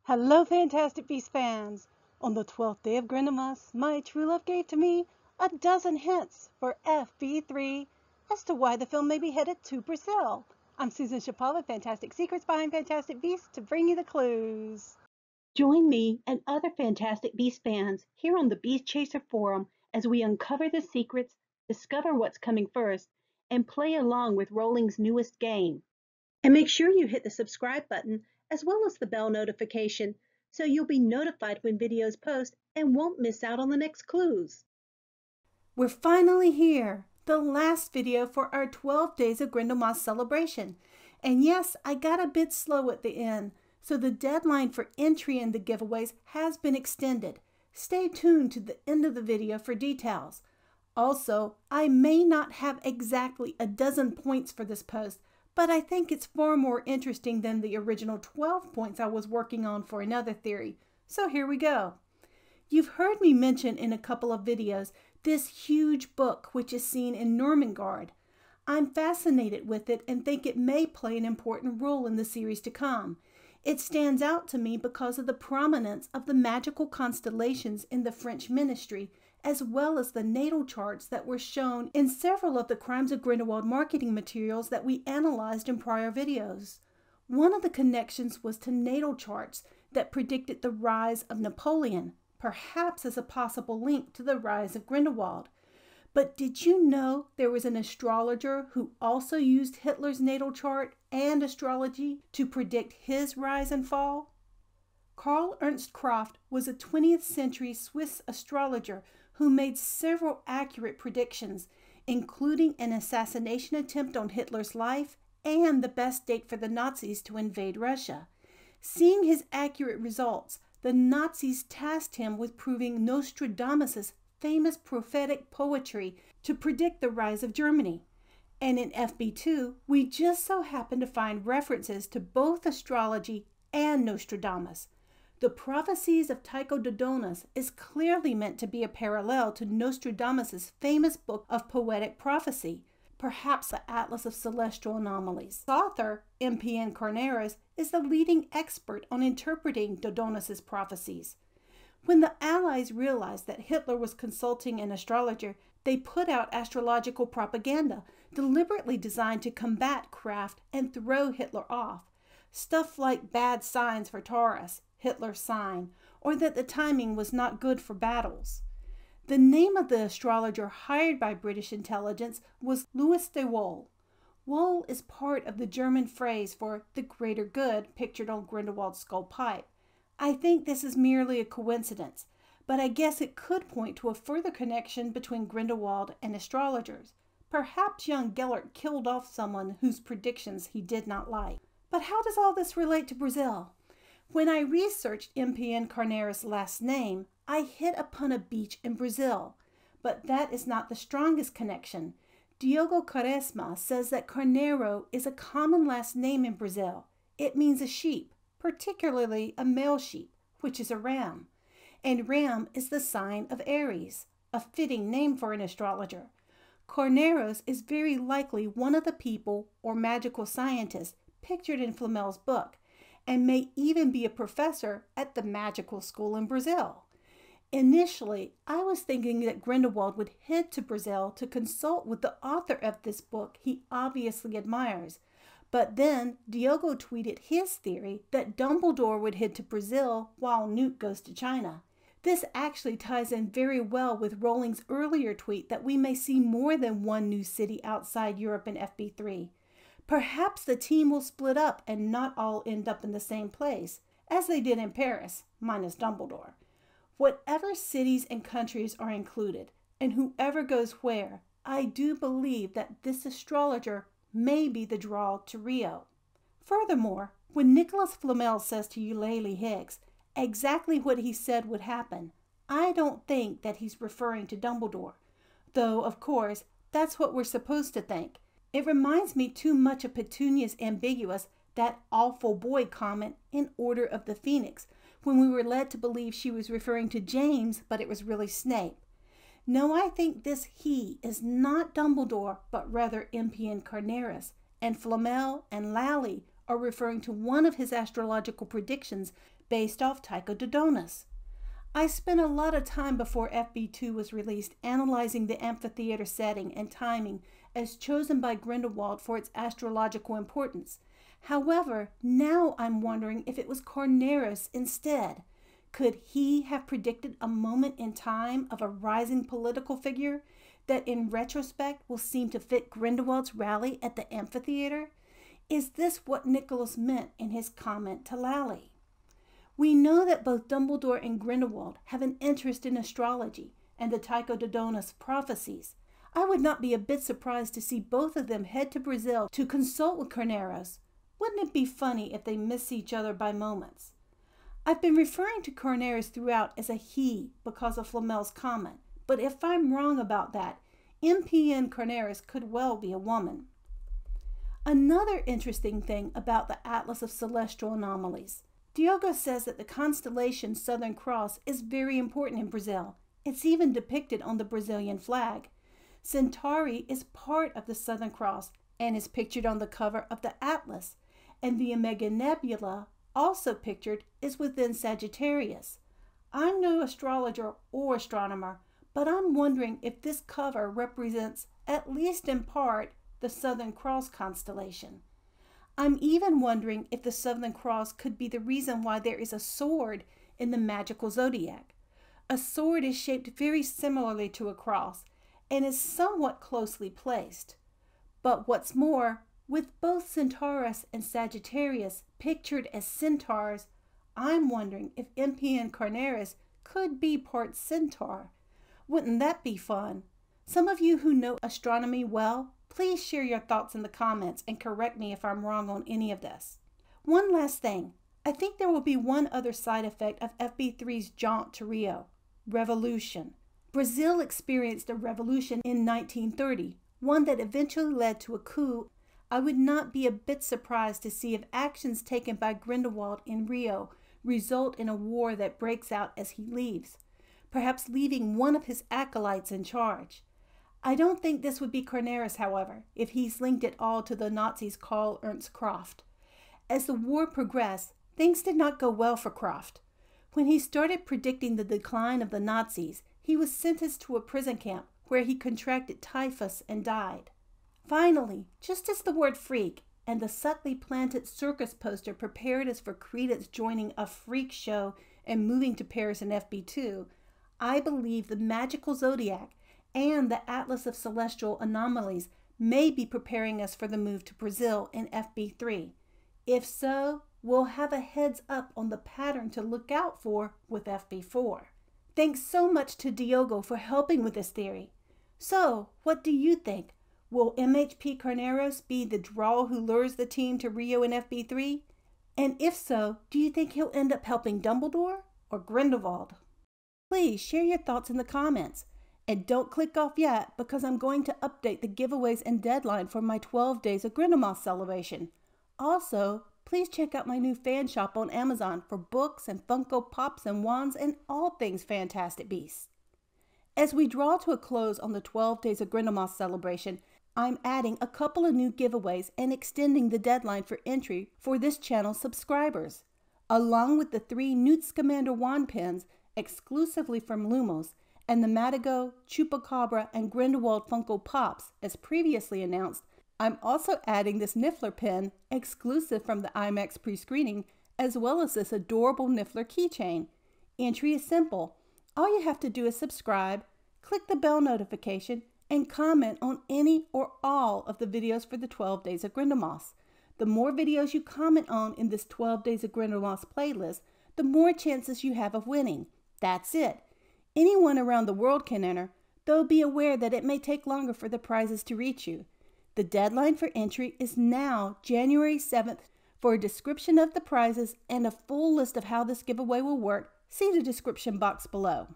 Hello, Fantastic Beasts fans! On the 12th day of Grindelwald, my true love gave to me a dozen hints for FB3 as to why the film may be headed to Brazil. I'm Susan Chapal with Fantastic Secrets Behind Fantastic Beasts to bring you the clues. Join me and other Fantastic Beasts fans here on the Beast Chaser Forum as we uncover the secrets, discover what's coming first, and play along with Rowling's newest game. And make sure you hit the subscribe button as well as the bell notification so you'll be notified when videos post and won't miss out on the next clues. We're finally here, the last video for our 12 Days of Grindelwald celebration. And yes, I got a bit slow at the end, so the deadline for entry in the giveaways has been extended. Stay tuned to the end of the video for details. Also, I may not have exactly a dozen points for this post, but I think it's far more interesting than the original 12 points I was working on for another theory. So here we go. You've heard me mention in a couple of videos this huge book which is seen in Normangard. I'm fascinated with it and think it may play an important role in the series to come. It stands out to me because of the prominence of the magical constellations in the French ministry, as well as the natal charts that were shown in several of the Crimes of Grindelwald marketing materials that we analyzed in prior videos. One of the connections was to natal charts that predicted the rise of Napoleon, perhaps as a possible link to the rise of Grindelwald. But did you know there was an astrologer who also used Hitler's natal chart and astrology to predict his rise and fall? Karl Ernst Kraft was a 20th century Swiss astrologer who made several accurate predictions, including an assassination attempt on Hitler's life and the best date for the Nazis to invade Russia. Seeing his accurate results, the Nazis tasked him with proving Nostradamus' famous prophetic poetry to predict the rise of Germany. And in FB2, we just so happen to find references to both astrology and Nostradamus. The prophecies of Tycho Dodonas is clearly meant to be a parallel to Nostradamus' famous book of poetic prophecy, perhaps the Atlas of Celestial Anomalies. The author, m.p.n. is the leading expert on interpreting Dodonas' prophecies. When the Allies realized that Hitler was consulting an astrologer, they put out astrological propaganda deliberately designed to combat Kraft and throw Hitler off. Stuff like bad signs for Taurus, Hitler's sign, or that the timing was not good for battles. The name of the astrologer hired by British intelligence was Louis de Wohl. Wohl is part of the German phrase for the greater good pictured on Grindelwald's skull pipe. I think this is merely a coincidence, but I guess it could point to a further connection between Grindelwald and astrologers. Perhaps young Gellert killed off someone whose predictions he did not like. But how does all this relate to Brazil? When I researched m.p.n. last name, I hit upon a beach in Brazil, but that is not the strongest connection. Diogo Quaresma says that Carneiro is a common last name in Brazil. It means a sheep, particularly a male sheep, which is a ram. And ram is the sign of Aries, a fitting name for an astrologer. Carneiros is very likely one of the people or magical scientists pictured in Flamel's book, and may even be a professor at the magical school in Brazil. Initially, I was thinking that Grindelwald would head to Brazil to consult with the author of this book he obviously admires, but then Diogo tweeted his theory that Dumbledore would head to Brazil while Newt goes to China. This actually ties in very well with Rowling's earlier tweet that we may see more than one new city outside Europe in FB3. Perhaps the team will split up and not all end up in the same place, as they did in Paris, minus Dumbledore. Whatever cities and countries are included, and whoever goes where, I do believe that this astrologer may be the draw to Rio. Furthermore, when Nicholas Flamel says to Eulalie Higgs exactly what he said would happen, I don't think that he's referring to Dumbledore, though, of course, that's what we're supposed to think. It reminds me too much of Petunia's ambiguous, that awful boy comment in Order of the Phoenix, when we were led to believe she was referring to James, but it was really Snape. No, I think this he is not Dumbledore, but rather m.p.n. and Flamel and Lally are referring to one of his astrological predictions based off Tycho Dodonus. I spent a lot of time before FB2 was released analyzing the amphitheater setting and timing as chosen by Grindelwald for its astrological importance. However, now I'm wondering if it was Cornelius instead. Could he have predicted a moment in time of a rising political figure that in retrospect will seem to fit Grindelwald's rally at the amphitheater? Is this what Nicholas meant in his comment to Lally? We know that both Dumbledore and Grindelwald have an interest in astrology and the Tycho Dodonus prophecies. I would not be a bit surprised to see both of them head to Brazil to consult with Cornelius. Wouldn't it be funny if they miss each other by moments? I've been referring to Cornelius throughout as a he because of Flamel's comment, but if I'm wrong about that, m.p.n. Cornelius could well be a woman. Another interesting thing about the Atlas of Celestial Anomalies. Diogo says that the constellation Southern Cross is very important in Brazil. It's even depicted on the Brazilian flag. Centauri is part of the Southern Cross and is pictured on the cover of the Atlas, and the Omega Nebula, also pictured, is within Sagittarius. I'm no astrologer or astronomer, but I'm wondering if this cover represents, at least in part, the Southern Cross constellation. I'm even wondering if the Southern Cross could be the reason why there is a sword in the magical zodiac. A sword is shaped very similarly to a cross and is somewhat closely placed. But what's more, with both Centaurus and Sagittarius pictured as centaurs, I'm wondering if m.p.n. Cornelius could be part centaur. Wouldn't that be fun? Some of you who know astronomy well, please share your thoughts in the comments and correct me if I'm wrong on any of this. One last thing. I think there will be one other side effect of FB3's jaunt to Rio. Revolution. Brazil experienced a revolution in 1930, one that eventually led to a coup. I would not be a bit surprised to see if actions taken by Grindelwald in Rio result in a war that breaks out as he leaves, perhaps leaving one of his acolytes in charge. I don't think this would be Cornelius, however, if he's linked at all to the Nazis' Karl Ernst Kraft. As the war progressed, things did not go well for Kraft. When he started predicting the decline of the Nazis, he was sentenced to a prison camp where he contracted typhus and died. Finally, just as the word freak and the subtly planted circus poster prepared us for Credence joining a freak show and moving to Paris in FB2, I believe the magical zodiac and the Atlas of Celestial Anomalies may be preparing us for the move to Brazil in FB3. If so, we'll have a heads up on the pattern to look out for with FB4. Thanks so much to Diogo for helping with this theory. So, what do you think? Will MHP Cornelius be the draw who lures the team to Rio in FB3? And if so, do you think he'll end up helping Dumbledore or Grindelwald? Please share your thoughts in the comments. And don't click off yet because I'm going to update the giveaways and deadline for my 12 Days of Grindelwald celebration. Also, please check out my new fan shop on Amazon for books and Funko Pops and wands and all things Fantastic Beasts. As we draw to a close on the 12 Days of Grindelwald celebration, I'm adding a couple of new giveaways and extending the deadline for entry for this channel's subscribers, along with the 3 Newt Scamander wand pins exclusively from Lumos, and the Matagot, Chupacabra, and Grindelwald Funko Pops, as previously announced. I'm also adding this Niffler pin, exclusive from the IMAX pre-screening, as well as this adorable Niffler keychain. Entry is simple. All you have to do is subscribe, click the bell notification, and comment on any or all of the videos for the 12 Days of Grindelwald. The more videos you comment on in this 12 Days of Grindelwald playlist, the more chances you have of winning. That's it. Anyone around the world can enter, though be aware that it may take longer for the prizes to reach you. The deadline for entry is now January 7th. For a description of the prizes and a full list of how this giveaway will work, see the description box below.